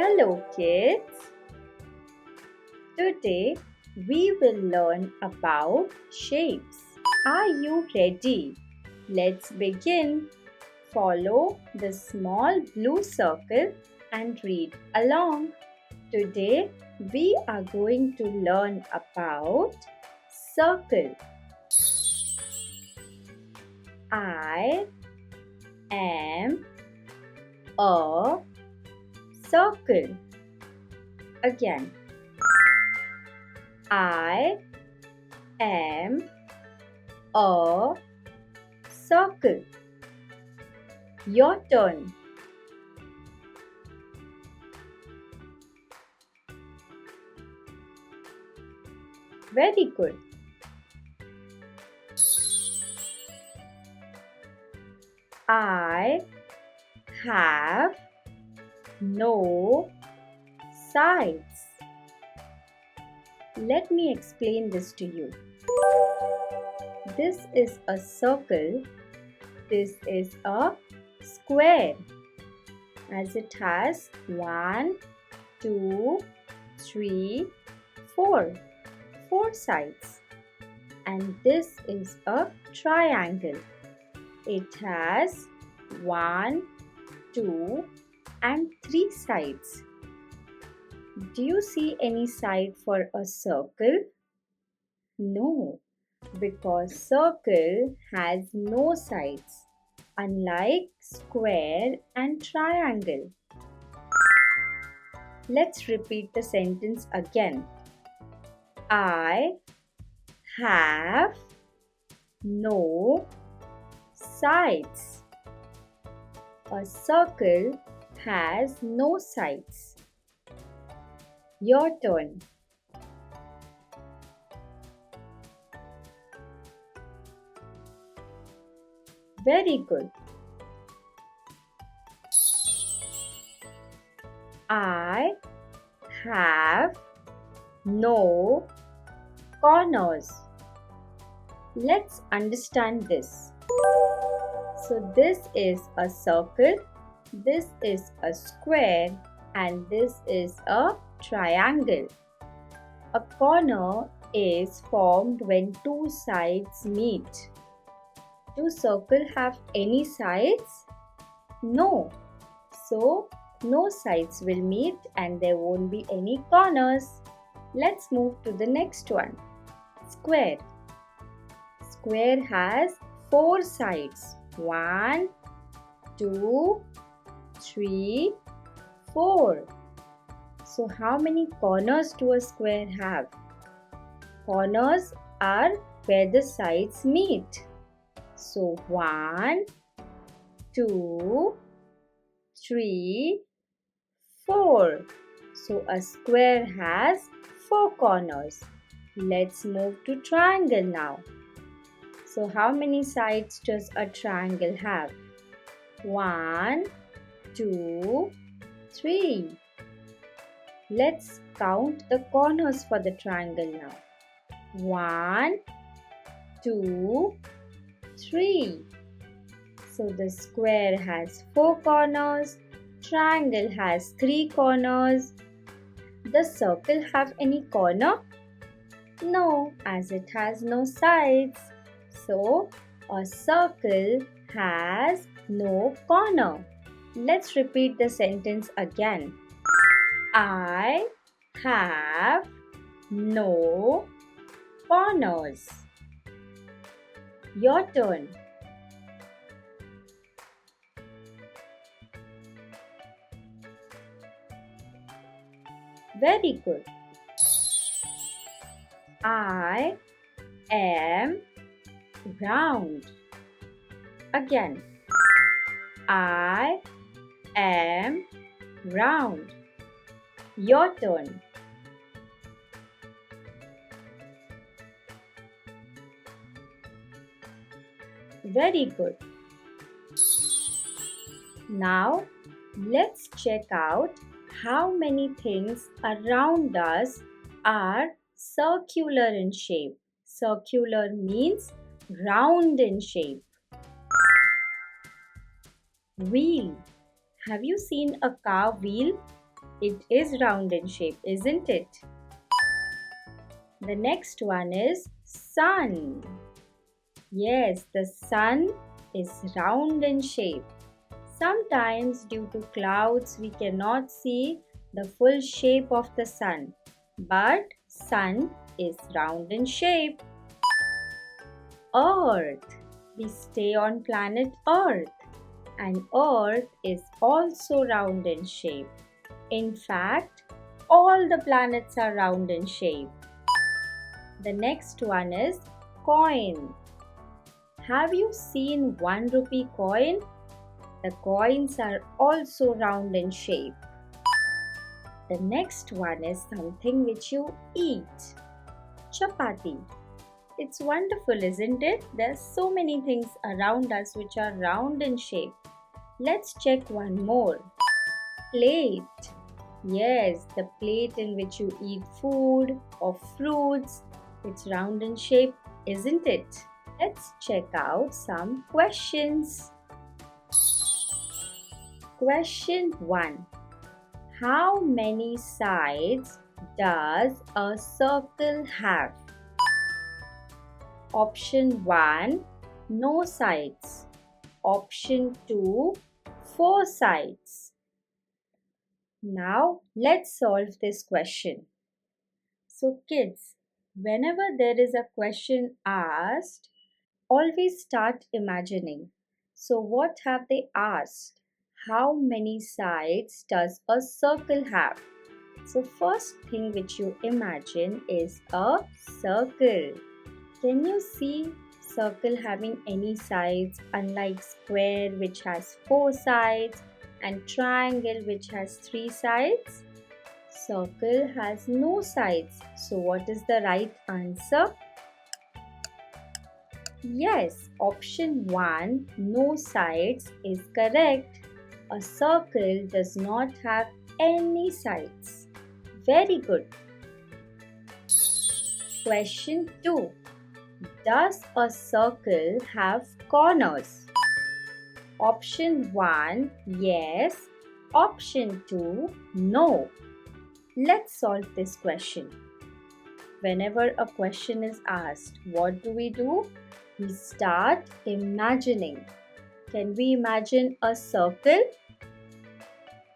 Hello kids! Today we will learn about shapes. Are you ready? Let's begin. Follow the small blue circle and read along. Today we are going to learn about circle. I am a circle. Again. I am a circle. Your turn. Very good. I have no sides. Let me explain this to you. This is a circle. This is a square, as it has 1, 2, 3, 4. 4 sides. And this is a triangle. It has 1, 2, and 3 sides. Do you see any side for a circle? No, because circle has no sides, unlike square and triangle. Let's repeat the sentence again. I have no sides. A circle has no sides. Your turn. Very good. I have no corners. Let's understand this. So this is a circle, this is a square, and this is a triangle. A corner is formed when two sides meet. Do circle have any sides? No. So, no sides will meet and there won't be any corners. Let's move to the next one. Square. Square has 4 sides. 1, 2, 3, 4. So how many corners do a square have? Corners are where the sides meet. So 1, 2, 3, 4. So a square has 4 corners. Let's move to triangle now. So how many sides does a triangle have? 1, 2, 3. Let's count the corners for the triangle now. 1, 2, 3. So the square has 4 corners, triangle has 3 corners. Does circle have any corner? No, as it has no sides. So a circle has no corner. Let's repeat the sentence again. I have no corners. Your turn. Very good. I am round. Again. I am round. Your turn. Very good. Now, let's check out how many things around us are circular in shape. Circular means round in shape. Wheel. Have you seen a car wheel? It is round in shape, isn't it? The next one is sun. Yes, the sun is round in shape. Sometimes due to clouds we cannot see the full shape of the sun, but sun is round in shape. Earth. We stay on planet Earth, and Earth is also round in shape. In fact, all the planets are round in shape. The next one is coin. Have you seen 1 rupee coin? The coins are also round in shape. The next one is something which you eat. Chapati. It's wonderful, isn't it? There are so many things around us which are round in shape. Let's check one more. Plate. Yes, the plate in which you eat food or fruits. It's round in shape, isn't it? Let's check out some questions. Question 1. How many sides does a circle have? Option 1, no sides. Option 2, 4 sides. Now let's solve this question. So kids, whenever there is a question asked, always start imagining. So what have they asked? How many sides does a circle have? So first thing which you imagine is a circle. Can you see circle having any sides unlike square which has 4 sides and triangle which has 3 sides? Circle has no sides. So what is the right answer? Yes, option 1, no sides is correct. A circle does not have any sides. Very good. Question 2. Does a circle have corners? Option 1, yes. Option 2, no. Let's solve this question. Whenever a question is asked, what do? We start imagining. Can we imagine a circle?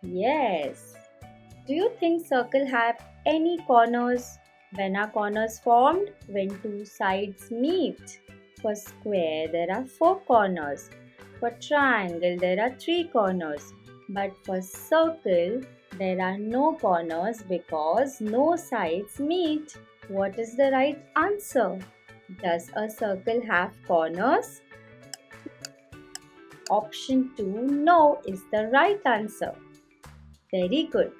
Yes. Do you think circle have any corners? When are corners formed? When two sides meet. For square, there are 4 corners. For triangle, there are 3 corners. But for circle, there are no corners because no sides meet. What is the right answer? Does a circle have corners? Option 2, no, is the right answer. Very good.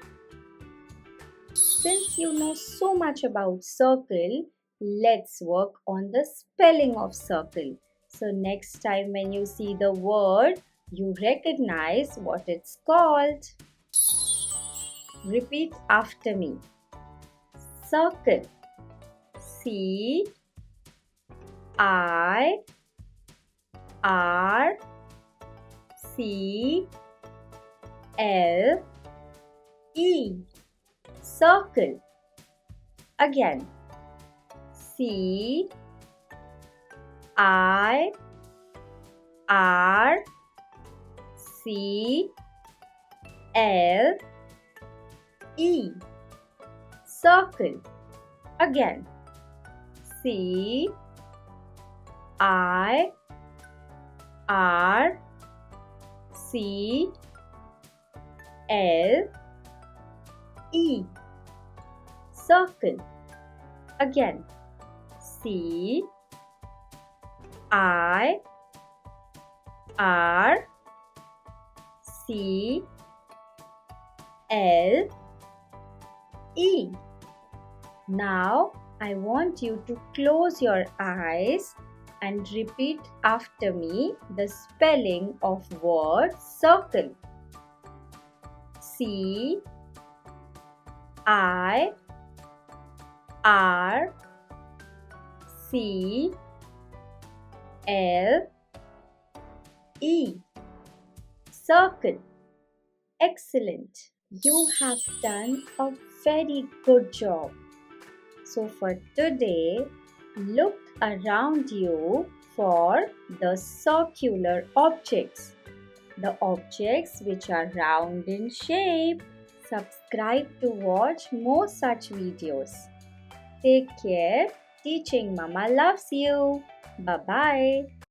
Since you know so much about circle, let's work on the spelling of circle. So next time when you see the word, you recognize what it's called. Repeat after me. Circle. C I R C L E. Circle. Again. C I R C L E. Circle. Again. C I R C L E. Circle. Again. C I R C L E. Now I want you to close your eyes and repeat after me the spelling of word circle. C I R C L E. Circle. Excellent. You have done a very good job. So for today, look around you for the circular objects, the objects which are round in shape. Subscribe to watch more such videos. Take care. Teaching Mama loves you. Bye bye.